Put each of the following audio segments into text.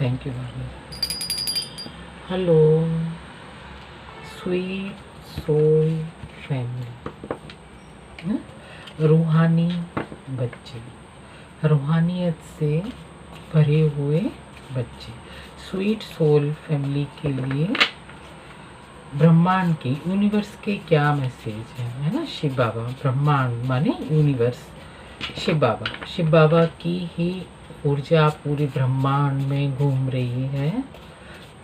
Thank you Baba. Hello sweet soul family, रूहानी बच्चे, रूहानियत से भरे हुए बच्चे, स्वीट सोल फैमिली के लिए ब्रह्मांड के, यूनिवर्स के क्या मैसेज है ना। शिव बाबा, ब्रह्मांड माने यूनिवर्स, शिव बाबा की ही ऊर्जा पूरे ब्रह्मांड में घूम रही है।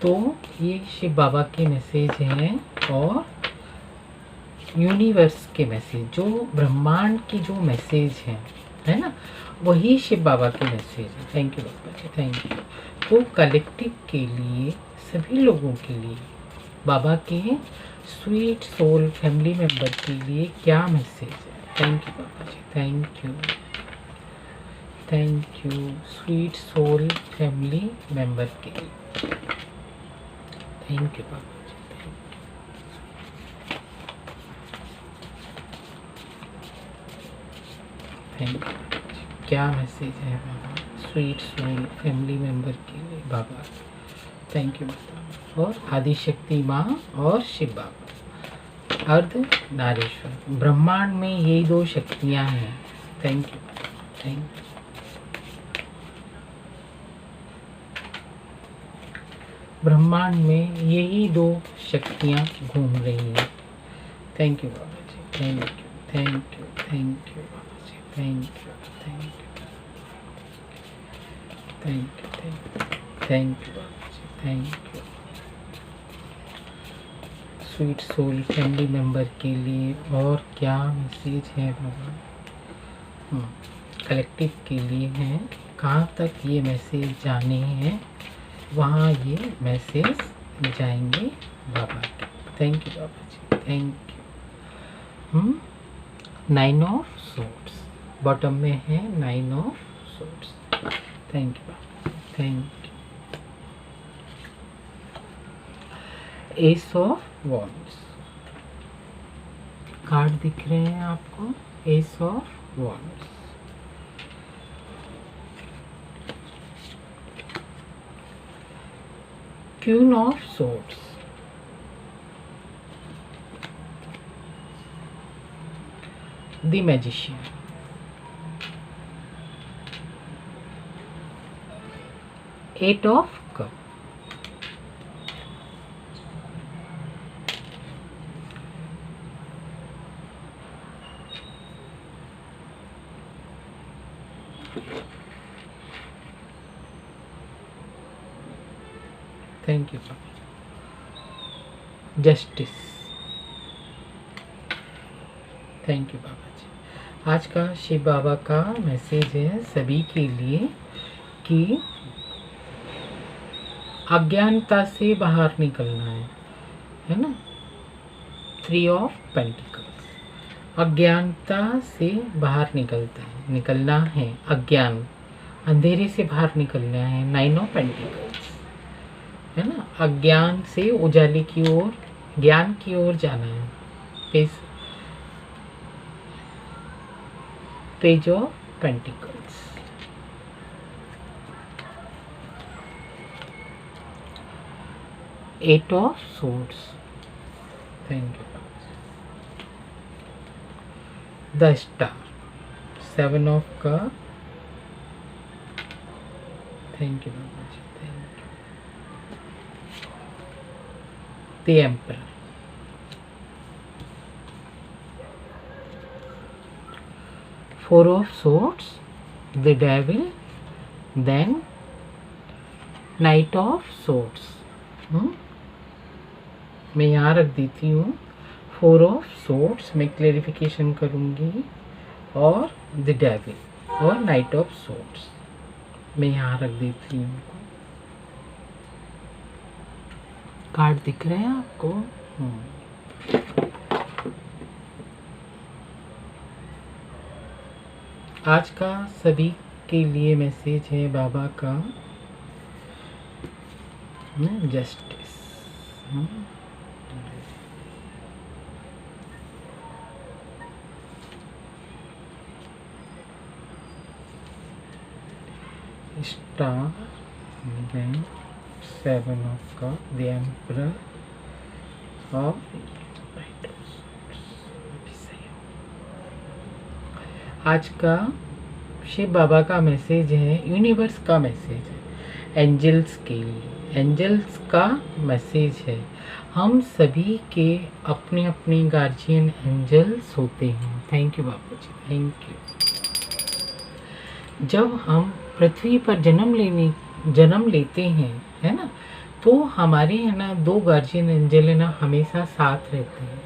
तो ये शिव बाबा के मैसेज हैं और यूनिवर्स के मैसेज, जो ब्रह्मांड के जो मैसेज हैं, है ना, वही शिव बाबा के मैसेज है। Thank you Baba ji, thank you. तो कलेक्टिव के लिए, सभी लोगों के लिए, बाबा के स्वीट सोल फैमिली मेंबर के लिए क्या मैसेज है। Thank you Baba ji, thank you, thank you sweet soul family member के लिए। Thank you Baba ji, thank you. क्या मैसेज है Baba sweet soul family member के लिए बाबा। थैंक यू बाबा। और आदिशक्ति माँ और शिव बाबा, अर्ध नारेश्वर, ब्रह्मांड में यही दो शक्तियाँ हैं। Thank you, thank you. ब्रह्मांड में यही दो शक्तियाँ घूम रही हैं। Thank you Baba ji, thank you, thank you, thank you Baba ji, thank you, thank you, thank you, thank you Baba ji, thank you. Sweet soul family member के लिए और क्या मैसेज है बाबा। कलेक्टिव के लिए है, कहाँ तक ये मैसेज जाने हैं वहाँ ये मैसेज जाएंगे बाबा के। Thank you Baba ji, thank you. 9 of swords bottom में है, 9 ऑफ सोर्ड्स। थैंक यू बाबा, thank you. Ace of wands card दिख रहे हैं आपको, ace of wands. Queen of swords, the magician, eight of cup, thank you बाबा, justice. Thank you बाबा जी। आज का शिव बाबा का मैसेज है सभी के लिए कि अज्ञानता से बाहर निकलना है ना। 3 ऑफ पेंटिकल्स, अज्ञानता से बाहर निकलना है, अज्ञान, अंधेरे से बाहर निकलना है। 9 ऑफ पेंटिकल्स, है ना, अज्ञान से उजाले की ओर, ज्ञान की ओर जाना है। Page of pentacles, eight of swords, thank you. The star, 7 of cup, thank you Baba ji, thank you. The emperor, 4 of swords, the devil, then knight of swords। मैं यहाँ रख देती हूँ 4 of swords, मैं क्लेरिफिकेशन करूँगी, और the devil और night of swords मैं यहाँ रख देती हूँ। कार्ड दिख रहे हैं आपको। आज का सभी के लिए मैसेज है बाबा का, justice. Star, then 7 of cups, the Emperor of आज का शिव बाबा का मैसेज है, यूनिवर्स का मैसेज है एंजल्स के लिए। एंजल्स का मैसेज है, हम सभी के अपने अपने गार्जियन एंजल्स होते हैं। Thank you Baba ji, thank you. जब हम पृथ्वी पर जन्म लेते हैं, है ना, तो हमारे है ना 2 गार्जियन एंजल है ना हमेशा साथ रहते हैं।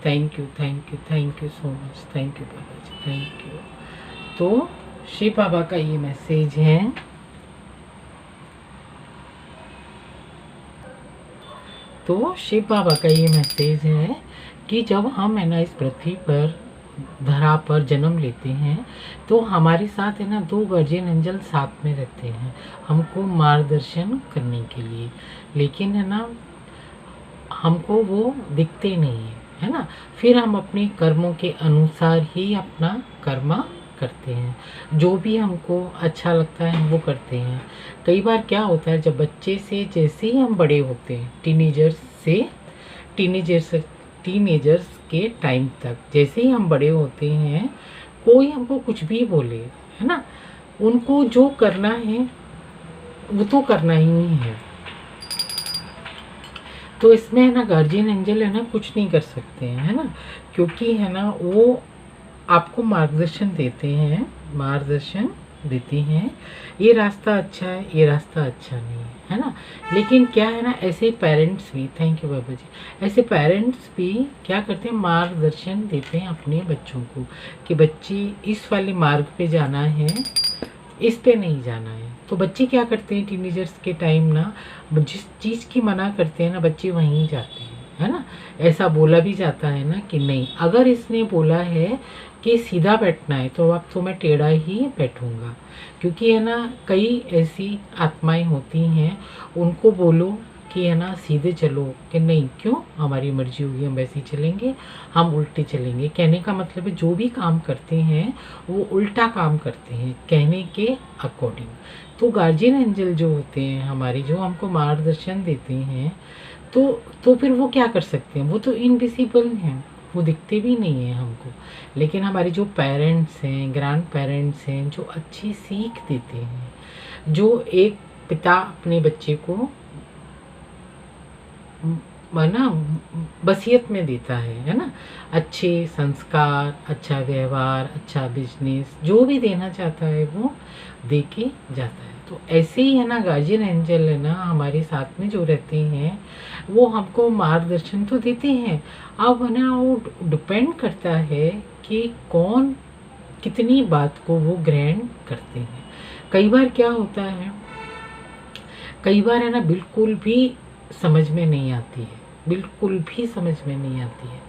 Thank you, thank you, thank you so much, thank you Baba ji, thank you. तो शिव बाबा का ये मैसेज है, तो शिव बाबा का ये मैसेज है कि जब हम है ना इस पृथ्वी पर धरा पर जन्म लेते हैं तो हमारे साथ है ना 2 गार्जियन एंजल साथ में रहते हैं हमको मार्गदर्शन करने के लिए, लेकिन है ना हमको वो दिखते नहीं है ना। फिर हम अपने कर्मों के अनुसार ही अपना कर्मा करते हैं, जो भी हमको अच्छा लगता है हम वो करते हैं। कई बार क्या होता है, जब बच्चे से जैसे ही हम बड़े होते हैं, टीनेजर्स के टाइम तक जैसे ही हम बड़े होते हैं, कोई हमको कुछ भी बोले, है ना, उनको जो करना है वो तो करना ही है। तो इसमें है ना गार्जियन एंजल है ना कुछ नहीं कर सकते हैं, है ना, क्योंकि है ना वो आपको मार्गदर्शन देती हैं, ये रास्ता अच्छा है, ये रास्ता अच्छा नहीं है ना। लेकिन क्या है ना, ऐसे पेरेंट्स भी, थैंक यू बाबा जी, ऐसे पेरेंट्स भी क्या करते हैं, मार्गदर्शन देते हैं अपने बच्चों को कि बच्चे इस वाले मार्ग पे जाना है, इस पे नहीं जाना है। तो बच्चे क्या करते हैं, टीनेजर्स के टाइम ना जिस चीज़ की मना करते हैं ना बच्चे वहीं जाते हैं, है ना। ऐसा बोला भी जाता है ना कि नहीं, अगर इसने बोला है कि सीधा बैठना है तो अब तो मैं टेढ़ा ही बैठूंगा, क्योंकि है ना कई ऐसी आत्माएं होती हैं, उनको बोलो कि है ना सीधे चलो, कि नहीं क्यों, हमारी मर्जी होगी, हम वैसे ही चलेंगे, हम उल्टे चलेंगे। कहने का मतलब है जो भी काम करते हैं वो उल्टा काम करते हैं कहने के अकॉर्डिंग। तो गार्जियन एंजल जो होते हैं हमारी, जो हमको मार्गदर्शन देते हैं, तो फिर वो क्या कर सकते हैं, वो तो इनविजिबल हैं, वो दिखते भी नहीं है हमको। लेकिन हमारे जो पेरेंट्स हैं, ग्रैंड पेरेंट्स हैं, जो अच्छी सीख देते हैं, जो एक पिता अपने बच्चे को ना वसीयत में देता है ना, अच्छे संस्कार, अच्छा व्यवहार, अच्छा बिजनेस, जो भी देना चाहता है वो दे के जाता है। तो ऐसे ही है ना गार्जियन एंजल है ना हमारे साथ में जो रहते हैं, वो हमको मार्गदर्शन तो देते हैं। अब है ना वो डिपेंड करता है कि कौन कितनी बात को वो ग्रहण करते हैं। कई बार क्या होता है, कई बार है ना बिल्कुल भी समझ में नहीं आती है, बिल्कुल भी समझ में नहीं आती है।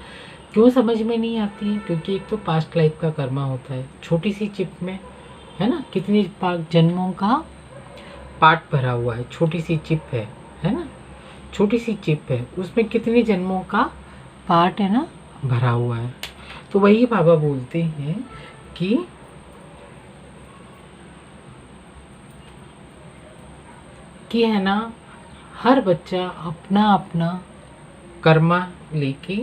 क्यों समझ में नहीं आती है, क्योंकि एक तो पास्ट लाइफ का कर्मा होता है, छोटी सी चिप में है ना कितनी जन्मों का पार्ट भरा हुआ है, छोटी सी चिप है ना, छोटी सी चिप है, उसमें कितने जन्मों का पार्ट है ना भरा हुआ है। तो वही बाबा बोलते हैं कि है ना हर बच्चा अपना अपना कर्मा लेके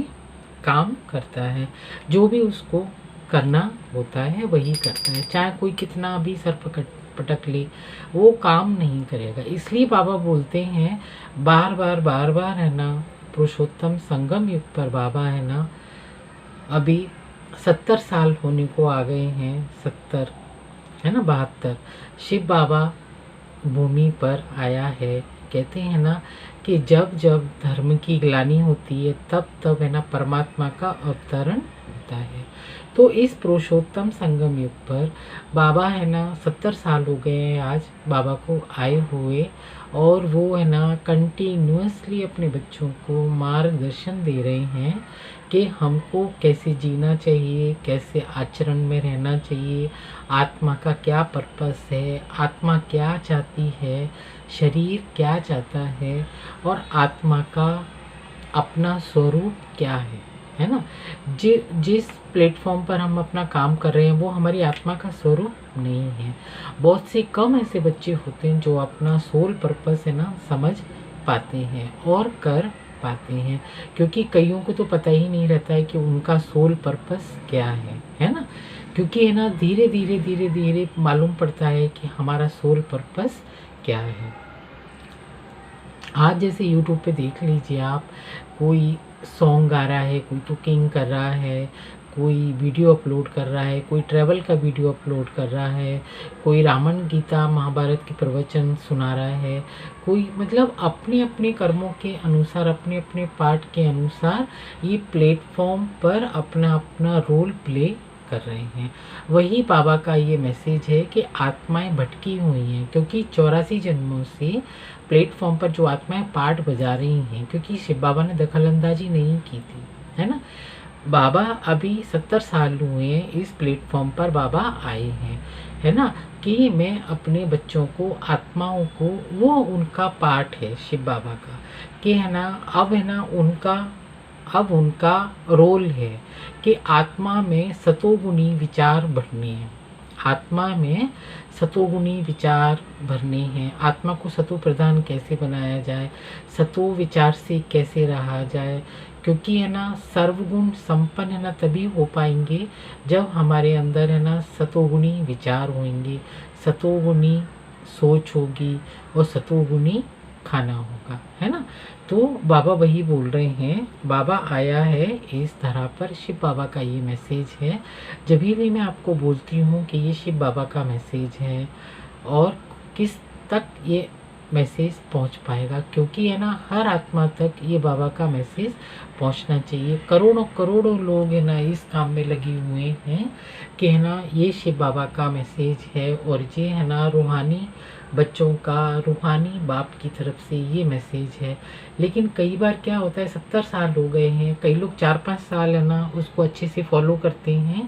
काम करता है, जो भी उसको करना होता है वही करता है, चाहे कोई कितना भी सर पटक ले वो काम नहीं करेगा। इसलिए बाबा बोलते हैं बार बार है ना, पुरुषोत्तम संगम युग पर बाबा है ना अभी 70 साल होने को आ गए हैं, 70 है ना 72, शिव बाबा भूमि पर आया है। कहते हैं ना कि जब जब धर्म की ग्लानि होती है तब है ना परमात्मा का अवतरण होता है। तो इस पुरुषोत्तम संगम युग पर बाबा है ना 70 साल हो गए हैं आज बाबा को आए हुए, और वो है ना कंटिन्यूसली अपने बच्चों को मार्गदर्शन दे रहे हैं कि हमको कैसे जीना चाहिए, कैसे आचरण में रहना चाहिए, आत्मा का क्या पर्पस है, आत्मा क्या चाहती है, शरीर क्या चाहता है, और आत्मा का अपना स्वरूप क्या है ना। जिस प्लेटफॉर्म पर हम अपना काम कर रहे हैं वो हमारी आत्मा का स्वरूप नहीं है। बहुत से कम ऐसे बच्चे होते हैं जो अपना सोल पर्पस है ना समझ पाते हैं और कर पाते हैं, क्योंकि कईयों को तो पता ही नहीं रहता है कि उनका सोल पर्पस क्या है ना। क्योंकि है ना धीरे धीरे धीरे धीरे मालूम पड़ता है कि हमारा सोल पर्पस क्या है। आज जैसे यूट्यूब पे देख लीजिए आप, कोई सॉन्ग गा रहा है, कोई कुकिंग कर रहा है, कोई वीडियो अपलोड कर रहा है, कोई ट्रैवल का वीडियो अपलोड कर रहा है, कोई रामायण गीता महाभारत के प्रवचन सुना रहा है, कोई मतलब अपने अपने कर्मों के अनुसार, अपने अपने पार्ट के अनुसार ये प्लेटफॉर्म पर अपना अपना रोल प्ले कर रहे हैं। वही बाबा का ये मैसेज है कि आत्माएं भटकी हुई हैं, क्योंकि 84 जन्मों से प्लेटफॉर्म पर जो आत्माएं पार्ट बजा रही हैं, क्योंकि शिव बाबा ने दखलंदाजी नहीं की थी, है ना। बाबा अभी 70 साल हुए हैं इस प्लेटफॉर्म पर बाबा आए हैं, है ना, कि मैं अपने बच्चों को, आत्माओं को, वो उनका पार्ट है शिव बाबा का, कि है ना अब है ना अब उनका रोल है कि आत्मा में सतोगुणी विचार भरने हैं, आत्मा में सतोगुणी विचार भरने हैं। आत्मा को सतो प्रधान कैसे बनाया जाए, सतो विचार से कैसे रहा जाए, क्योंकि है ना सर्वगुण संपन्न है ना तभी हो पाएंगे जब हमारे अंदर है ना सतोगुणी विचार होंगे, सतोगुणी सोच होगी और सतोगुणी खाना होगा, है ना। तो बाबा वही बोल रहे हैं, बाबा आया है इस धरा पर, शिव बाबा का ये मैसेज है। जब भी मैं आपको बोलती हूँ कि ये शिव बाबा का मैसेज है और किस तक ये मैसेज पहुँच पाएगा, क्योंकि है ना हर आत्मा तक ये बाबा का मैसेज पहुँचना चाहिए। करोड़ों करोड़ों लोग है ना इस काम में लगे हुए हैं कि है ना ये शिव बाबा का मैसेज है, और ये है ना रूहानी बच्चों का, रूहानी बाप की तरफ से ये मैसेज है। लेकिन कई बार क्या होता है, 70 साल हो गए हैं, कई लोग 4-5 साल है ना उसको अच्छे से फॉलो करते हैं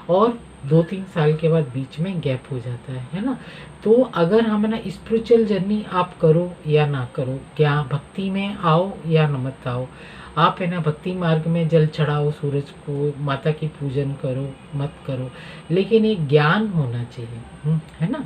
और 2-3 साल के बाद बीच में गैप हो जाता है ना। तो अगर हम ना स्पिरिचुअल जर्नी आप करो या ना करो, क्या भक्ति में आओ या न मत आओ, आप है ना भक्ति मार्ग में जल चढ़ाओ सूरज को, माता की पूजन करो मत करो, लेकिन एक ज्ञान होना चाहिए, है ना।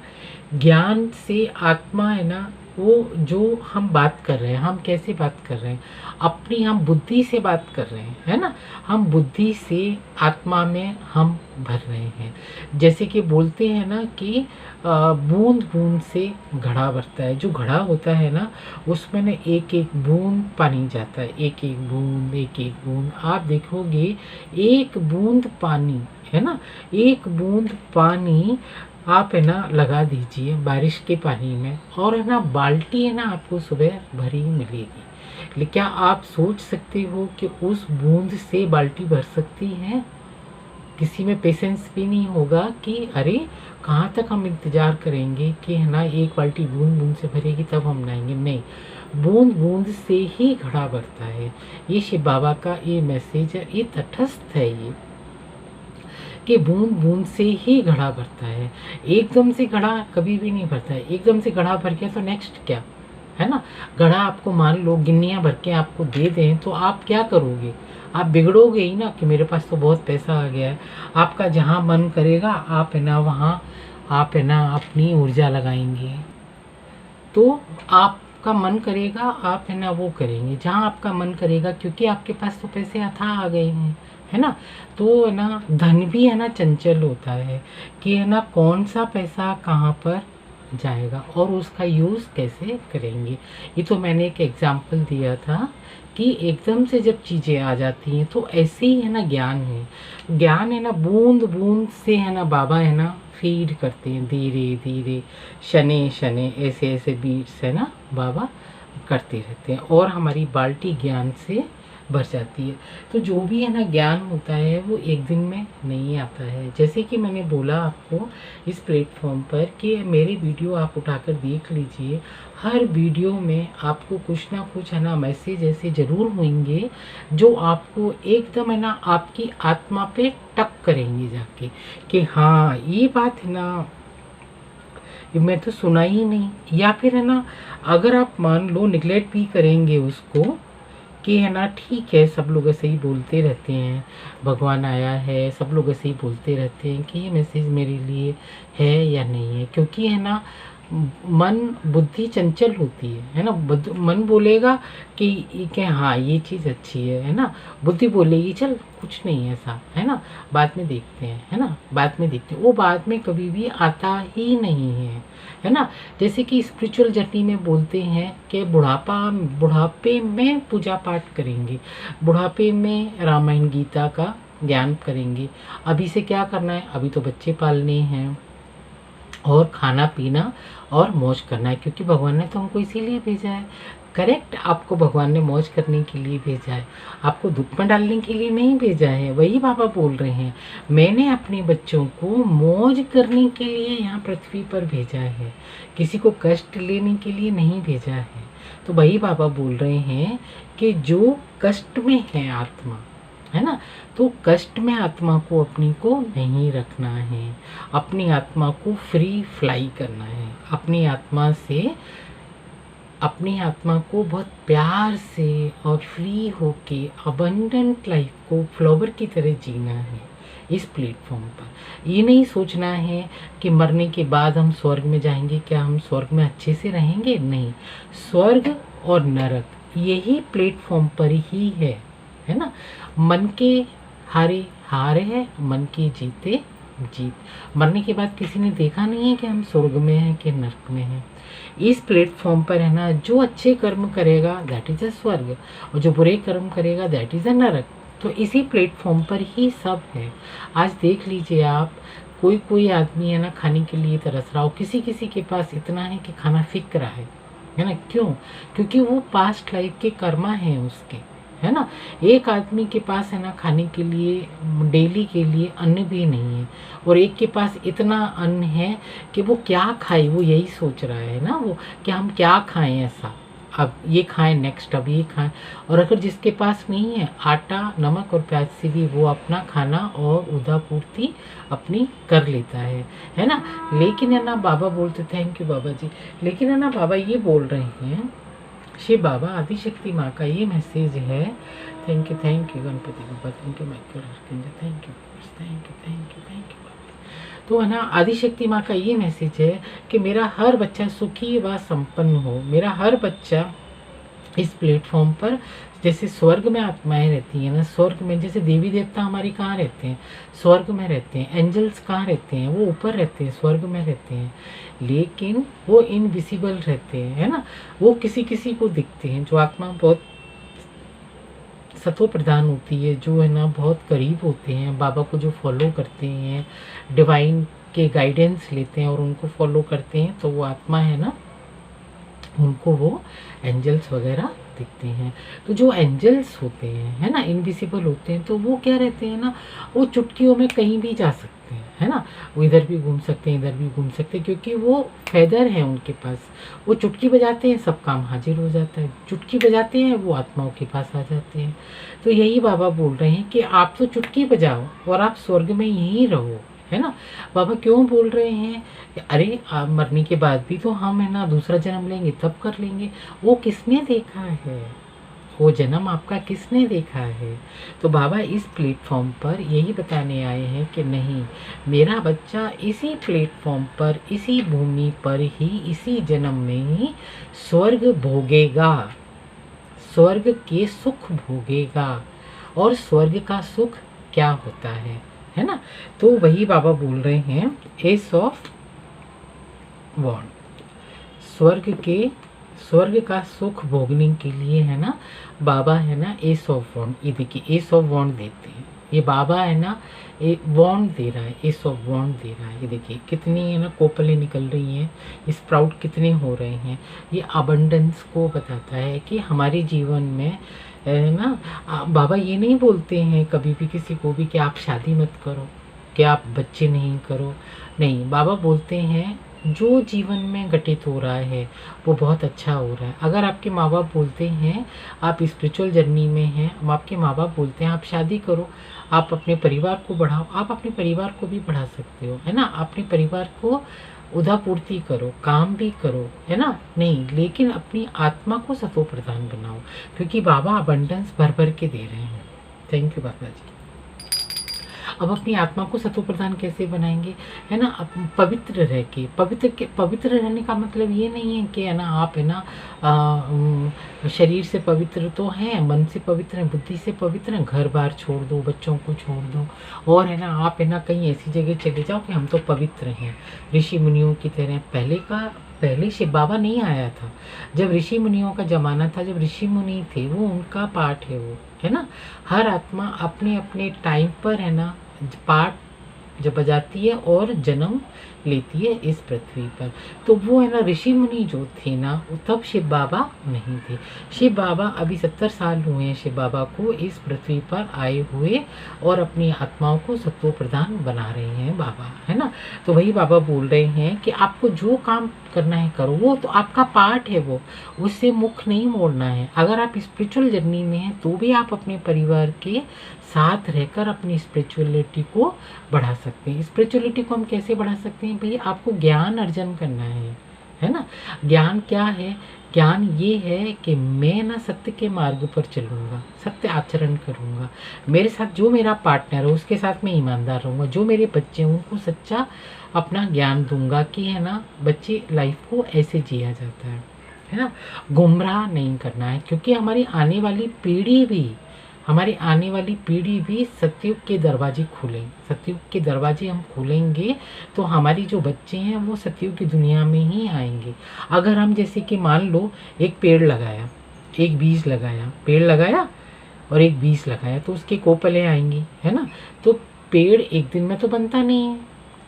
ज्ञान से आत्मा है ना, वो जो हम बात कर रहे हैं, हम कैसे बात कर रहे हैं, अपनी हम बुद्धि से बात कर रहे हैं, है ना। हम बुद्धि से आत्मा में हम भर रहे हैं। जैसे कि बोलते हैं ना कि बूंद बूंद से घड़ा भरता है। जो घड़ा होता है ना उसमें ना एक एक बूंद पानी जाता है, एक एक बूंद, एक एक बूंद। आप देखोगे एक बूंद पानी, है ना, एक बूंद पानी आप है ना लगा दीजिए बारिश के पानी में, और है ना बाल्टी है ना आपको सुबह भरी मिलेगी। लेकिन क्या आप सोच सकते हो कि उस बूंद से बाल्टी भर सकती है? किसी में पेशेंस भी नहीं होगा कि अरे कहाँ तक हम इंतज़ार करेंगे कि है ना एक बाल्टी बूंद बूंद से भरेगी तब हम नहाएंगे। नहीं, बूंद बूंद से ही घड़ा भरता है। ये शिव बाबा का ये मैसेज है, ये तटस्थ है ये, कि बूंद बूंद से ही घड़ा भरता है। एकदम से घड़ा कभी भी नहीं भरता है। एकदम से घड़ा भर गया तो नेक्स्ट क्या, है ना। घड़ा आपको मान लो गिन्नियाँ भर के आपको दे दें तो आप क्या करोगे? आप बिगड़ोगे ही ना कि मेरे पास तो बहुत पैसा आ गया है। आपका जहाँ मन करेगा आप है ना वहाँ आप है ना अपनी ऊर्जा लगाएंगे, तो आपका मन करेगा आप है ना वो करेंगे जहाँ आपका मन करेगा, क्योंकि आपके पास तो पैसे अथाह आ गए हैं, है ना। तो है ना धन भी है ना चंचल होता है कि है ना कौन सा पैसा कहाँ पर जाएगा और उसका यूज़ कैसे करेंगे। ये तो मैंने एक एग्जाम्पल दिया था कि एकदम से जब चीज़ें आ जाती हैं तो ऐसे ही है ना ज्ञान है। ज्ञान है ना बूंद बूंद से है ना बाबा है ना फीड करते हैं, धीरे धीरे शने शने ऐसे ऐसे बीट्स है ना बाबा करते रहते हैं, और हमारी बाल्टी ज्ञान से भर जाती है। तो जो भी है ना ज्ञान होता है वो एक दिन में नहीं आता है। जैसे कि मैंने बोला आपको इस प्लेटफॉर्म पर कि मेरे वीडियो आप उठाकर देख लीजिए, हर वीडियो में आपको कुछ ना कुछ है ना मैसेज ऐसे ज़रूर होंगे जो आपको एकदम है ना आपकी आत्मा पे टक करेंगे जाके कि हाँ ये बात है ना मैं तो सुना ही नहीं। या फिर है ना अगर आप मान लो निगलेक्ट भी करेंगे उसको कि है ना ठीक है, सब लोग ऐसे ही बोलते रहते हैं, भगवान आया है, सब लोग ऐसे ही बोलते रहते हैं कि ये मैसेज मेरे लिए है या नहीं है। क्योंकि है ना मन बुद्धि चंचल होती है ना। मन बोलेगा कि हाँ ये चीज़ अच्छी है ना। बुद्धि बोलेगी चल कुछ नहीं है ऐसा, है ना, बाद में देखते हैं, है ना, बाद में देखते हैं। वो बाद में कभी भी आता ही नहीं है ना। जैसे कि स्पिरिचुअल जर्नी में बोलते हैं कि बुढ़ापे में पूजा पाठ करेंगे, बुढ़ापे में रामायण गीता का ज्ञान करेंगे। अभी से क्या करना है, अभी तो बच्चे पालने हैं और खाना पीना और मौज करना है, क्योंकि भगवान ने तो हमको इसीलिए भेजा है। करेक्ट, आपको भगवान ने मौज करने के लिए भेजा है, आपको दुख में डालने के लिए नहीं भेजा है। वही बाबा बोल रहे हैं, मैंने अपने बच्चों को मौज करने के लिए यहाँ पृथ्वी पर भेजा है, किसी को कष्ट लेने के लिए नहीं भेजा है। तो वही बाबा बोल रहे हैं कि जो कष्ट में है आत्मा, है ना, तो कष्ट में आत्मा को अपनी को नहीं रखना है, अपनी आत्मा को फ्री फ्लाई करना है, अपनी आत्मा को बहुत प्यार से और फ्री होके अबंडेंट लाइफ को फ्लावर की तरह जीना है इस प्लेटफॉर्म पर। ये नहीं सोचना है कि मरने के बाद हम स्वर्ग में जाएंगे, क्या हम स्वर्ग में अच्छे से रहेंगे, नहीं। स्वर्ग और नरक यही प्लेटफॉर्म पर ही है ना। मन के हारे हार है, मन के जीते जीत। मरने के बाद किसी ने देखा नहीं है कि हम स्वर्ग में हैं कि नरक में हैं। इस प्लेटफॉर्म पर है ना, जो अच्छे कर्म करेगा दैट इज अ स्वर्ग, और जो बुरे कर्म करेगा दैट इज अ नरक। तो इसी प्लेटफॉर्म पर ही सब है। आज देख लीजिए आप, कोई आदमी है ना खाने के लिए तरस रहा हो, किसी के पास इतना है कि खाना फिक रहा है ना। क्यों? क्योंकि वो पास्ट लाइफ के कर्मा हैं उसके, है ना। एक आदमी के पास है ना खाने के लिए डेली के लिए अन्न भी नहीं है, और एक के पास इतना अन्न है कि वो क्या खाए, वो यही सोच रहा है ना वो, कि हम क्या खाएं ऐसा, अब ये खाएं नेक्स्ट, अब ये खाएं। और अगर जिसके पास नहीं है, आटा नमक और प्याज से भी वो अपना खाना और उदा पूर्ति अपनी कर लेता है ना। लेकिन है ना बाबा बोलते, थैंक यू बाबा जी, लेकिन है ना बाबा ये बोल रहे हैं, शिव बाबा आदिशक्ति माँ का ये मैसेज है। थैंक यू गणपति बाबा, thank you Michael Harkinger, thank you. तो है ना आदिशक्ति माँ का ये मैसेज है कि मेरा हर बच्चा सुखी व संपन्न हो। मेरा हर बच्चा इस प्लेटफॉर्म पर, जैसे स्वर्ग में आत्माएं रहती हैं ना, स्वर्ग में जैसे देवी देवता हमारी कहाँ रहते हैं, स्वर्ग में रहते हैं। एंजल्स कहाँ रहते हैं, वो ऊपर रहते हैं, स्वर्ग में रहते हैं, लेकिन वो इनविजिबल रहते हैं, है ना। वो किसी को दिखते हैं। जो आत्मा बहुत सत्व प्रधान होती है, जो है ना बहुत करीब होते हैं बाबा को, जो फॉलो करते हैं, डिवाइन के गाइडेंस लेते हैं और उनको फॉलो करते हैं, तो वो आत्मा है ना, उनको वो एंजल्स वगैरह दिखते हैं। तो जो एंजल्स होते हैं, है ना, इनविजिबल होते हैं, तो वो क्या रहते हैं ना, वो चुटकियों में कहीं भी जा सकते हैं, है ना। वो इधर भी घूम सकते हैं, इधर भी घूम सकते हैं, क्योंकि वो फेदर है उनके पास। वो चुटकी बजाते हैं, सब काम हाजिर हो जाता है। चुटकी बजाते हैं, वो आत्माओं के पास आ जाते हैं। तो यही बाबा बोल रहे हैं कि आप तो चुटकी बजाओ और आप स्वर्ग में यहीं रहो, है ना। बाबा क्यों बोल रहे हैं, अरे मरने के बाद भी तो हम है ना दूसरा जन्म लेंगे, तब कर लेंगे। वो किसने देखा है, वो जन्म आपका किसने देखा है। तो बाबा इस प्लेटफॉर्म पर यही बताने आए हैं कि नहीं, मेरा बच्चा इसी प्लेटफॉर्म पर, इसी भूमि पर ही, इसी जन्म में ही स्वर्ग भोगेगा, स्वर्ग के सुख भोगेगा। और स्वर्ग का सुख क्या होता है ना। तो वही बाबा बोल रहे हैं, एस ऑफ वॉन्ड, स्वर्ग का सुख भोगने के लिए है ना बाबा है ना एस ऑफ वॉन्ड, ये देखिए एस ऑफ वॉन्ड देते हैं। ये बाबा है ना वॉन्ड दे रहा है, एस ऑफ वॉन्ड दे रहा है। ये देखिए कितनी है ना कोपलें निकल रही हैं, स्प्राउट कितने हो रहे हैं। ये अबंडेंस को बताता है कि हमारे जीवन में है ना। बाबा ये नहीं बोलते हैं कभी भी किसी को भी कि आप शादी मत करो, कि आप बच्चे नहीं करो, नहीं। बाबा बोलते हैं जो जीवन में घटित हो रहा है वो बहुत अच्छा हो रहा है। अगर आपके माँ बाप बोलते हैं, आप स्पिरिचुअल जर्नी में हैं, आपके माँ बाप बोलते हैं आप शादी करो, आप अपने परिवार को बढ़ाओ, आप अपने परिवार को भी बढ़ा सकते हो, है ना। अपने परिवार को उदापूर्ति करो, काम भी करो, है ना, नहीं, लेकिन अपनी आत्मा को सतो प्रधान बनाओ, क्योंकि बाबा अबंडेंस भर भर के दे रहे हैं। थैंक यू बाबा जी। अब अपनी आत्मा को सतो प्रधान कैसे बनाएंगे, है ना, पवित्र रह के, पवित्र रहने का मतलब ये नहीं है कि है ना आप है ना शरीर से पवित्र तो हैं, मन से पवित्र हैं, बुद्धि से पवित्र हैं, घर बार छोड़ दो, बच्चों को छोड़ दो, और है ना आप है ना कहीं ऐसी जगह चले जाओ कि हम तो पवित्र हैं, ऋषि मुनियों की तरह। पहले शिव बाबा नहीं आया था, जब ऋषि मुनियों का जमाना था, जब ऋषि मुनि थे, वो उनका पाठ है, वो है ना। हर आत्मा अपने अपने टाइम पर है ना पाठ जब बजाती है और जन्म लेती है इस पृथ्वी पर। तो वो है ना ऋषि मुनि जो थे ना, तब शिव बाबा नहीं थे। शिव बाबा अभी 70 साल हुए हैं शिव बाबा को इस पृथ्वी पर आए हुए, और अपनी आत्माओं को सत्व प्रधान बना रहे हैं बाबा, है ना। तो वही बाबा बोल रहे हैं कि आपको जो काम करना है करो, वो तो आपका पार्ट है, वो उससे मुख नहीं मोड़ना है। अगर आप स्पिरिचुअल जर्नी में हैं तो भी आप अपने परिवार के साथ रहकर अपनी स्पिरिचुअलिटी को बढ़ा सकते हैं। स्पिरिचुअलिटी को हम कैसे बढ़ा सकते हैं भैया, आपको ज्ञान अर्जन करना है ना। ज्ञान क्या है, ज्ञान ये है कि मैं ना सत्य के मार्ग पर चलूँगा, सत्य आचरण करूँगा, मेरे साथ जो मेरा पार्टनर है उसके साथ मैं ईमानदार रहूँगा, जो मेरे बच्चे हैं उनको सच्चा अपना ज्ञान दूंगा कि है ना बच्चे लाइफ को ऐसे जिया जाता है ना। गुमराह नहीं करना है, क्योंकि हमारी आने वाली पीढ़ी भी सतयुग के दरवाजे खुलें, सतयुग के दरवाजे हम खोलेंगे तो हमारी जो बच्चे हैं वो सतयुग की दुनिया में ही आएंगे। अगर हम जैसे कि मान लो एक पेड़ लगाया, एक बीज लगाया, पेड़ लगाया और एक बीज लगाया, तो उसके कोपलें आएंगी, है ना। तो पेड़ एक दिन में तो बनता नहीं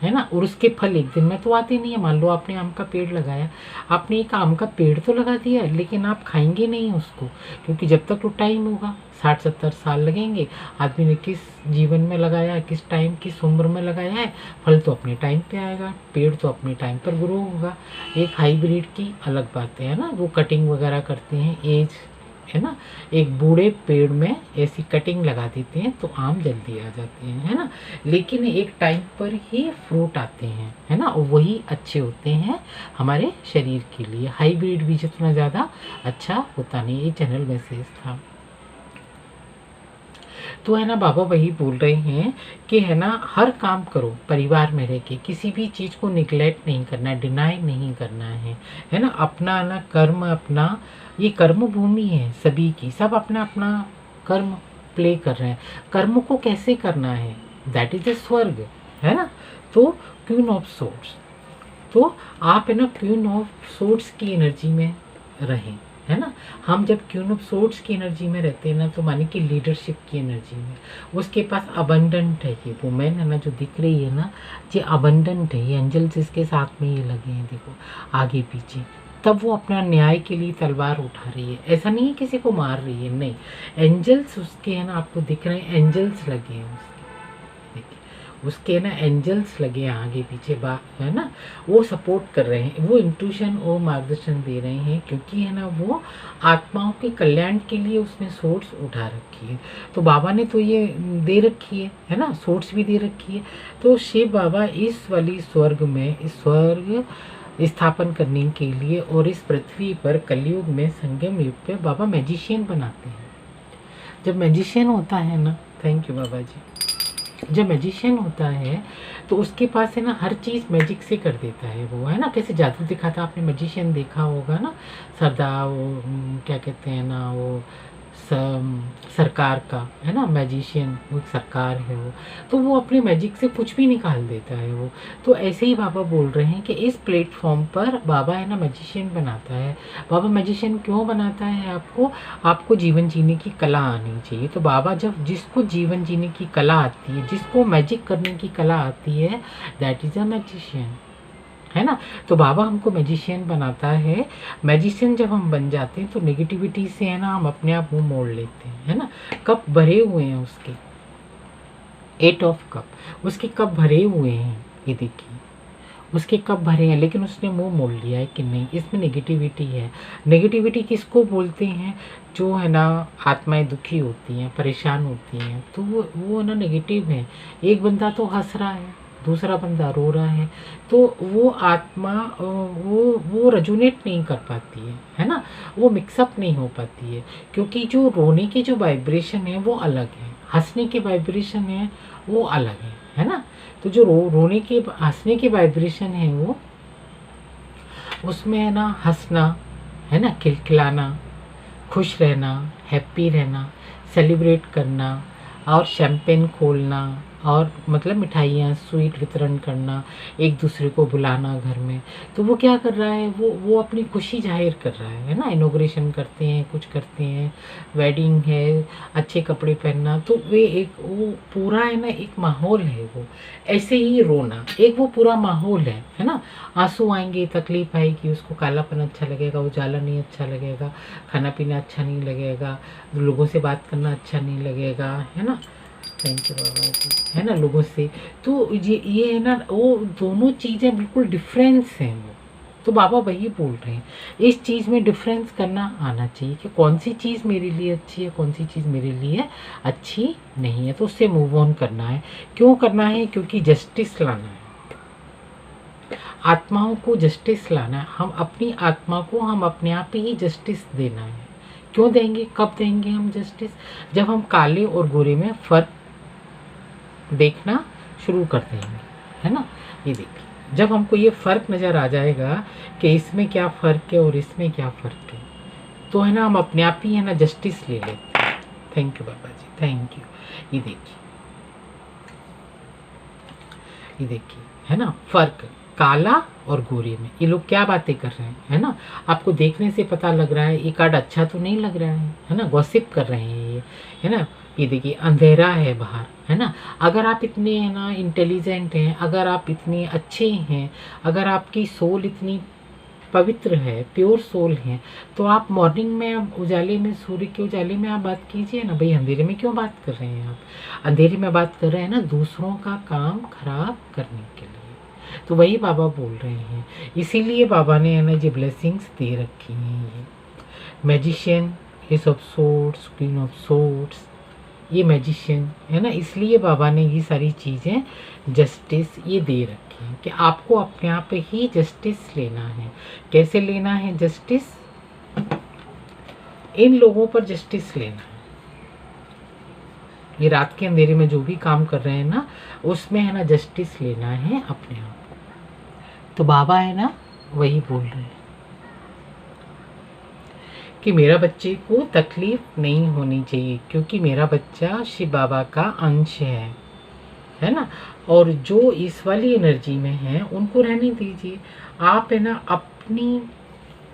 है ना, और उसके फल एक दिन में तो आते नहीं है। मान लो आपने आम का पेड़ लगाया, आपने एक आम का पेड़ तो लगा दिया, लेकिन आप खाएंगे नहीं उसको, क्योंकि जब तक वो टाइम होगा 60-70 साल लगेंगे। आदमी ने किस जीवन में लगाया, किस टाइम, किस उम्र में लगाया है, फल तो अपने टाइम पे आएगा, पेड़ तो अपने टाइम पर ग्रो होगा। एक हाइब्रिड की अलग बात है ना, वो कटिंग वगैरह करते हैं, एज है ना, एक बूढ़े पेड़ में ऐसी कटिंग लगा देते हैं तो आम जल्दी आ जाते हैं, है ना, लेकिन एक टाइम पर ही फ्रूट आते हैं, है ना, और वही अच्छे होते हैं हमारे शरीर के लिए। हाइब्रिड भी जितना ज़्यादा अच्छा होता नहीं। ये चैनल मैसेज था। तो है ना बाबा वही बोल रहे हैं कि है ना हर काम करो परिवार में रह के, किसी भी चीज़ को निगलेक्ट नहीं करना है, डिनाई नहीं करना है ना। अपना ना कर्म, अपना ये कर्म भूमि है सभी की, सब अपना अपना कर्म प्ले कर रहे हैं। कर्म को कैसे करना है, दैट इज द स्वर्ग, है ना। तो क्वीन ऑफ सोर्ट्स, तो आप है ना क्वीन ऑफ सोर्ट्स की एनर्जी में रहें, है ना। हम जब क्वीन ऑफ सोर्ट्स की एनर्जी में रहते हैं ना, तो माने कि लीडरशिप की एनर्जी में, उसके पास अबंडेंट है। ये वुमेन है ना जो दिख रही है ना, ये अबंडेंट है, ये एंजल्स इसके साथ में ये लगे हैं, देखो आगे पीछे। तब वो अपना न्याय के लिए तलवार उठा रही है, ऐसा नहीं है किसी को मार रही है, नहीं। एंजल्स उसके है ना आपको दिख रहे हैं, एंजल्स लगे हैं उसके ना एंजल्स लगे हैं आगे पीछे, है ना, वो सपोर्ट कर रहे हैं, वो इंट्यूशन और मार्गदर्शन दे रहे हैं, क्योंकि है ना वो आत्माओं के कल्याण के लिए उसने सोर्स उठा रखी है। तो बाबा ने तो ये दे रखी है ना, सोर्स भी दे रखी है। तो शिव बाबा इस वाली स्वर्ग में, इस स्वर्ग स्थापन करने के लिए और इस पृथ्वी पर कलयुग में संगम युग पे बाबा मैजिशियन बनाते हैं। जब मैजिशियन होता है ना, थैंक यू बाबा जी, जब मैजिशियन होता है तो उसके पास है ना हर चीज़ मैजिक से कर देता है वो, है ना। कैसे जादू दिखाता, आपने मैजिशियन देखा होगा ना, सरदार वो क्या कहते हैं ना, वो सरकार का है ना मैजिशियन, वो सरकार है वो, तो वो अपने मैजिक से कुछ भी निकाल देता है वो। तो ऐसे ही बाबा बोल रहे हैं कि इस प्लेटफॉर्म पर बाबा है ना मैजिशियन बनाता है। बाबा मैजिशियन क्यों बनाता है आपको जीवन जीने की कला आनी चाहिए। तो बाबा जब जिसको जीवन जीने की कला आती है, जिसको मैजिक करने की कला आती है, दैट इज़ अ मैजिशियन, है ना। तो बाबा हमको मैजिशियन बनाता है। मैजिशियन जब हम बन जाते हैं तो नेगेटिविटी से है ना हम अपने आप मुंह मोड़ लेते हैं, है ना। कप भरे हुए हैं उसके, 8 ऑफ कप, उसके कप भरे हुए हैं, ये देखिए उसके कप भरे हैं, लेकिन उसने मुंह मोड़ लिया है कि नहीं, इसमें नेगेटिविटी है। नेगेटिविटी किसको बोलते हैं, जो है ना आत्माएं दुखी होती हैं, परेशान होती हैं, तो वो ना नेगेटिव है। एक बंदा तो हंस रहा है, दूसरा बंदा रो रहा है, तो वो आत्मा वो रेजोनेट नहीं कर पाती है ना, वो मिक्सअप नहीं हो पाती है, क्योंकि जो रोने की जो वाइब्रेशन है वो अलग है, हंसने की वाइब्रेशन है वो अलग है ना। तो जो रोने के हंसने की वाइब्रेशन है वो उसमें है ना हंसना, है ना, खिलखिलाना, खुश रहना, हैप्पी रहना, सेलिब्रेट करना, और शैम्पेन खोलना, और मतलब मिठाइयाँ स्वीट वितरण करना, एक दूसरे को बुलाना घर में। तो वो क्या कर रहा है, वो अपनी खुशी जाहिर कर रहा है ना। इनॉग्रेशन करते हैं, कुछ करते हैं, वेडिंग है, अच्छे कपड़े पहनना, तो वे एक वो पूरा है ना एक माहौल है वो। ऐसे ही रोना एक वो पूरा माहौल है ना। आंसू आएंगे, तकलीफ आएगी, उसको कालापन अच्छा लगेगा, उजाला नहीं अच्छा लगेगा, खाना पीना अच्छा नहीं लगेगा, लोगों से बात करना अच्छा नहीं लगेगा, है ना। थैंक यू बाबा जी, है ना, लोगों से। तो ये है ना, वो दोनों चीज़ें बिल्कुल डिफरेंस हैं वो। तो बाबा वही बोल रहे हैं, इस चीज़ में डिफरेंस करना आना चाहिए कि कौन सी चीज़ मेरे लिए अच्छी है, कौन सी चीज़ मेरे लिए अच्छी नहीं है, तो उससे मूव ऑन करना है। क्यों करना है? क्योंकि जस्टिस लाना है, आत्माओं को जस्टिस लाना है। हम अपनी आत्मा को हम अपने आप ही जस्टिस देना है। क्यों देंगे, कब देंगे हम जस्टिस? जब हम काले और गोरे में फ़र्क देखना शुरू कर देंगे, है ना। ये देखिए, जब हमको ये फ़र्क नज़र आ जाएगा कि इसमें क्या फ़र्क है और इसमें क्या फ़र्क है, तो है ना हम अपने आप ही है ना जस्टिस ले लेते हैं। Thank you Baba ji, thank you. ये देखिए, ये देखिए, है ना फ़र्क काला और गोरे में। ये लोग क्या बातें कर रहे हैं, है ना। आपको देखने से पता लग रहा है ये कार्ड अच्छा तो नहीं लग रहा है ना, गॉसिप कर रहे हैं ये, है ना। ये देखिए, अंधेरा है बाहर, है ना। अगर आप इतने है ना इंटेलिजेंट हैं, अगर आप इतने अच्छे हैं, अगर आपकी सोल इतनी पवित्र है, प्योर सोल है, तो आप मॉर्निंग में उजाले में, सूर्य के उजाले में आप बात कीजिए ना भाई। अंधेरे में क्यों बात कर रहे हैं आप? अंधेरे में बात कर रहे हैं ना दूसरों का काम खराब करने के लिए। तो वही बाबा बोल रहे हैं, इसीलिए बाबा ने है ना ये ब्लेसिंग्स दे रखी हैं। ये magician, S of swords, queen of swords, ये मैजिशियन है ना, इसलिए बाबा ने ये सारी चीज़ें जस्टिस ये दे रखी हैं कि आपको अपने आप ही जस्टिस लेना है। कैसे लेना है जस्टिस? इन लोगों पर जस्टिस लेना है। ये रात के अंधेरे में जो भी काम कर रहे हैं ना, उसमें है ना जस्टिस लेना है अपने आप। तो बाबा है ना वही बोल रहे हैं कि मेरा बच्चे को तकलीफ नहीं होनी चाहिए, क्योंकि मेरा बच्चा शिव बाबा का अंश है ना। और जो इस वाली एनर्जी में है उनको रहने दीजिए। आप है ना अपनी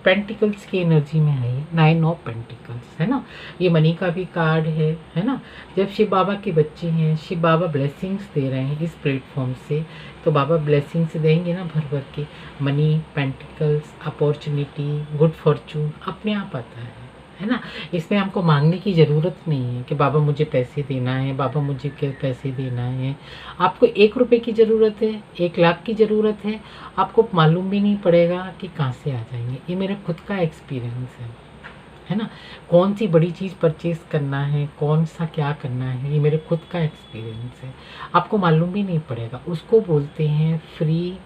पेंटिकल्स की एनर्जी में है, ये 9 ऑफ पेंटिकल्स है ना। ये मनी का भी कार्ड है ना। जब शिव बाबा के बच्चे हैं, शिव बाबा ब्लेसिंग्स दे रहे हैं इस प्लेटफॉर्म से, तो बाबा ब्लेसिंग्स देंगे ना भर भर के। Money, pentacles, opportunity, good Fortune अपने आप आता है ना। इसमें हमको मांगने की ज़रूरत नहीं है कि बाबा मुझे पैसे देना है, बाबा मुझे पैसे देना है। आपको 1 रुपए की ज़रूरत है, 1 लाख की ज़रूरत है, आपको मालूम भी नहीं पड़ेगा कि कहाँ से आ जाएंगे। ये मेरा खुद का एक्सपीरियंस है ना। कौन सी बड़ी चीज़ परचेज़ करना है, कौन सा क्या करना है, ये मेरे खुद का एक्सपीरियंस है। आपको मालूम भी नहीं पड़ेगा। उसको बोलते हैं फ्री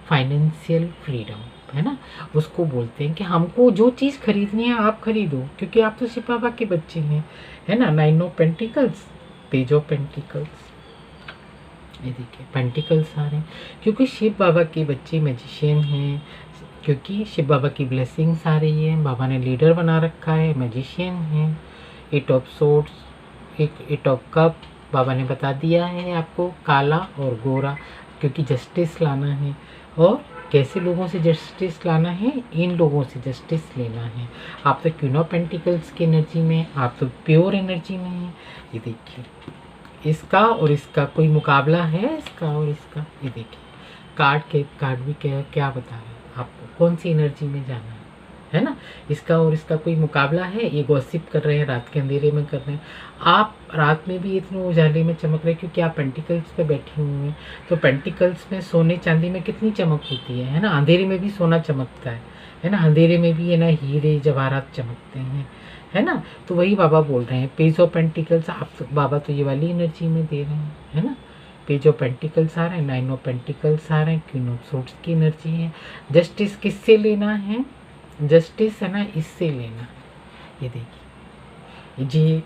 फाइनेंशियल फ्रीडम, है ना। उसको बोलते हैं कि हमको जो चीज़ खरीदनी है आप खरीदो, क्योंकि आप तो शिव बाबा के बच्चे हैं, है ना। 9 of pentacles, page of pentacles, ये देखिए पेंटिकल्स आ रहे हैं क्योंकि शिव बाबा के बच्चे मैजिशियन हैं, क्योंकि शिव बाबा की ब्लेसिंग्स आ रही है। बाबा ने लीडर बना रखा है, मैजिशियन है। 8 ऑफ सोर्ड्स, एक 8 ऑफ कप, बाबा ने बता दिया है आपको काला और गोरा, क्योंकि जस्टिस लाना है। और कैसे लोगों से जस्टिस लाना है? इन लोगों से जस्टिस लेना है। आप तो क्वीन ऑफ पेंटिकल्स की एनर्जी में, आप तो प्योर एनर्जी में हैं। ये देखिए, इसका और इसका कोई मुकाबला है, इसका और इसका। ये देखिए, कार्ड भी क्या बता रहे हैं आपको, कौन सी एनर्जी में जाना है ना। इसका और इसका कोई मुकाबला है? ये गॉसिप कर रहे हैं, रात के अंधेरे में कर रहे हैं। आप रात में भी इतने उजाले में चमक रहे हैं क्योंकि आप पेंटिकल्स पे बैठे हुए हैं। तो पेंटिकल्स में सोने चांदी में कितनी चमक होती है ना। अंधेरे में भी सोना चमकता है ना। अंधेरे में भी है ना हीरे जवाहरात चमकते हैं, है ना। तो वही बाबा बोल रहे हैं, पेज ऑफ पेंटिकल्स। आप तो बाबा तो ये वाली एनर्जी में दे रहे हैं, है ना। पेज ऑफ पेंटिकल्स आ रहे हैं, 9 ऑफ पेंटिकल्स आ रहे हैं, क्वीन ऑफ सोर्ड्स की एनर्जी है। जस्टिस किससे लेना है? जस्टिस है ना, इससे लेना है। ये देखिए जी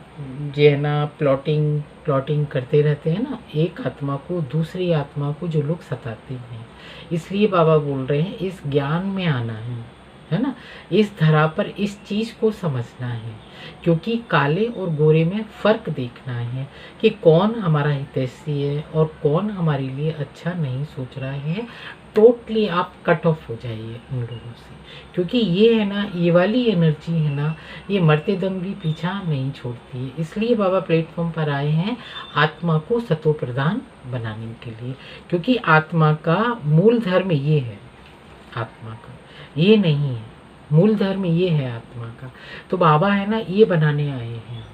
है ना, प्लॉटिंग करते रहते हैं ना, एक आत्मा को दूसरी आत्मा को जो लोग सताते हैं, इसलिए बाबा बोल रहे हैं इस ज्ञान में आना है ना, इस धरा पर इस चीज़ को समझना है, क्योंकि काले और गोरे में फ़र्क देखना है कि कौन हमारा हितैषी है और कौन हमारे लिए अच्छा नहीं सोच रहा है। टोटली आप कट ऑफ हो जाइए उन लोगों से, क्योंकि ये है ना, ये वाली एनर्जी है ना, ये मरते दम भी पीछा नहीं छोड़ती है। इसलिए बाबा प्लेटफॉर्म पर आए हैं आत्मा को सतो प्रधान बनाने के लिए, क्योंकि आत्मा का मूल धर्म ये है, आत्मा का ये नहीं है, मूल धर्म ये है आत्मा का। तो बाबा है ना, ये बनाने आए हैं,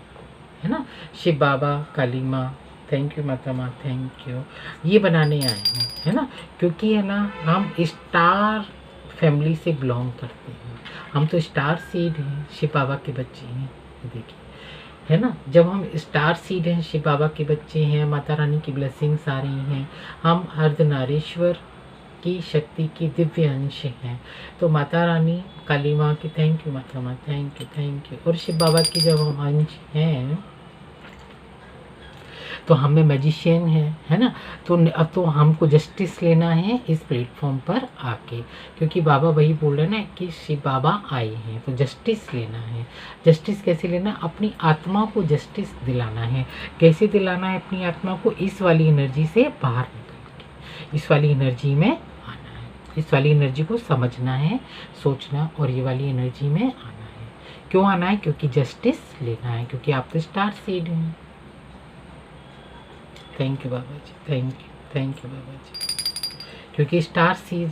है ना, शिव बाबा, काली माँ, थैंक यू माता माँ, थैंक यू, ये बनाने आए हैं, है ना, क्योंकि है ना हम स्टार फैमिली से बिलोंग करते हैं, हम तो स्टार सीड हैं, शिव बाबा के बच्चे हैं। देखिए है ना, जब हम स्टार सीड हैं, शिव बाबा के बच्चे हैं, माता रानी की ब्लेसिंग्स आ रही हैं, हम अर्धनारीश्वर की शक्ति की दिव्य अंश हैं, तो माता रानी काली माँ की थैंक यू माता माँ, थैंक यू, और शिव बाबा की जब हम अंश हैं तो हमें मैजिशियन है ना, तो अब तो हमको जस्टिस लेना है इस प्लेटफॉर्म पर आके, क्योंकि बाबा वही बोल रहे हैं ना कि शिव बाबा आए हैं, तो जस्टिस लेना है। जस्टिस कैसे लेना? अपनी आत्मा को जस्टिस दिलाना है। कैसे दिलाना है अपनी आत्मा को? इस वाली एनर्जी से बाहर निकल के इस वाली एनर्जी में आना है, इस वाली एनर्जी को समझना है, सोचना, और ये वाली एनर्जी में आना है। क्यों आना है? क्योंकि जस्टिस लेना है, क्योंकि आप तो स्टार सीड हैं। Thank you Baba ji, thank you बाबा जी, क्योंकि स्टार सीड